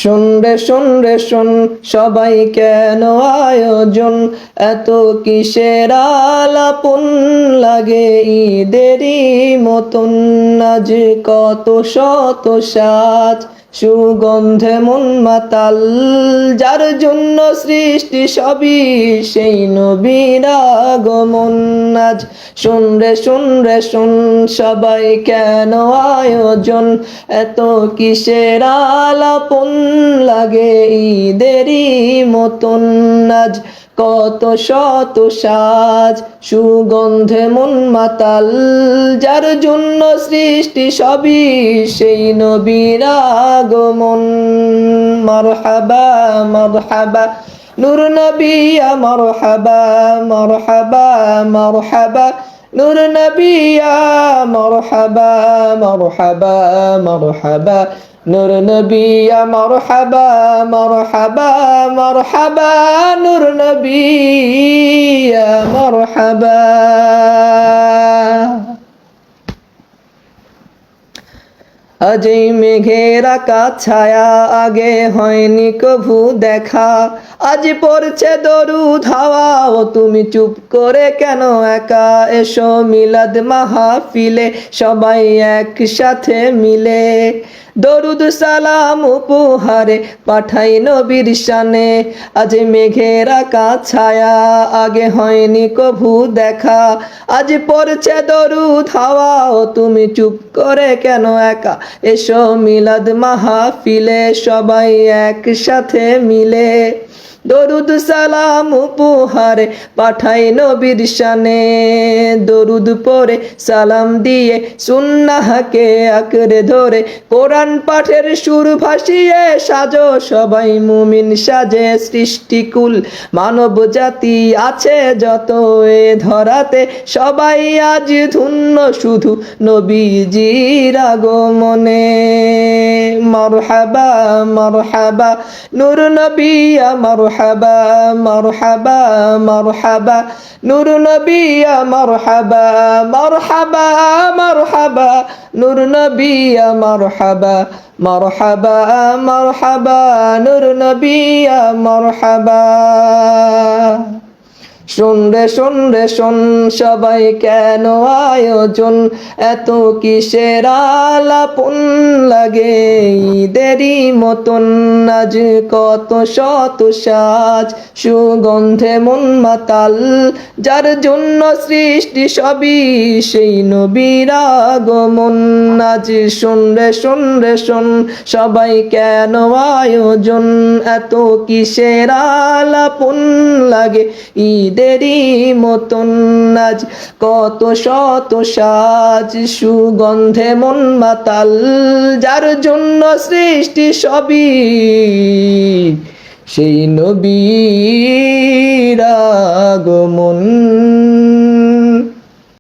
শোন রে শোন রে শোন সবাই কেন আয়োজন, এত কিসের আলাপন লাগে ঈদেরই মতন। আজ কত শত সাজ সুগন্ধে মন মাতাল, যার জন্য সৃষ্টি সবই সেই নবীর আগমন। আজ শোন রে শোন রে শোন সবাই কেন আয়োজন, এত কিসের আলাপন লাগে ঈদেরই মতন। আজ কত শত সাজ সুগন্ধে মন মাতাল, যার জন্য সৃষ্টি সবই সেই নবীর আগমন। মারহাবা মারহাবা নূর নবী মারহাবা মারহাবা মারহাবা নূর নবী মারহাবা মারহাবা মারহাবা নূর নবী মারহাবা মারহাবা মারহাবা নূর নবী মারহাবা। আজ এই মেঘের আকাশ ছায়া আগে হয়নি কভু দেখা, আজ পড়ছে দরুদ হাওয়া ও তুমি চুপ করে কেন একা। এসো মিলাদ মাহফিলে সবাই একসাথে মিলে, দরুদ সালাম উপহারে পাঠাই নবীর শানে। আজ মেঘের আকাশ ছায়া আগে হয়নি কভু দেখা, আজ পড়ছে দরুদ হাওয়া ও তুমি চুপ করে কেন একা। এসো মিলাদ মাহফিলে সবাই একসাথে মিলে, দরুদ সালাম উপহারে পাঠাই নবীর শানে। দরুদ পড়ে সালাম দিয়ে সুন্নাহকে আঁকড়ে ধরে, কোরআন পাঠের সুর ভাসিয়ে সাজো সবাই মুমিন সাজে। সৃষ্টিকুল মানব জাতি আছে যত এ ধরাতে, সবাই আজ ধন্য শুধু নবীজির আগমনে। মারহাবা মারহাবা নূর নবী মারহাবা মারহাবা মারহাবা নূর নবী মারহাবা মারহাবা মারহাবা নূর নবী মারহাবা মারহাবা মারহাবা নূর নবী মারহাবা। শোন রে শোন রে শোন সবাই কেন আয়োজন, এত কিসের আলাপন লাগে ঈদেরই মতন। আজ কত শত সাজ সুগন্ধে মন মাতাল, যার জন্য সৃষ্টি সবই সেই নবীর আগমন। আজ শোন রে শোন রে শোন সবাই কেন আয়োজন, এত কিসের আলাপন লাগে ঈদেরই মতন। আজ কত শত সাজ সুগন্ধে মন মাতাল, যার জন্য সৃষ্টি সবই সেই নবীর আগমন।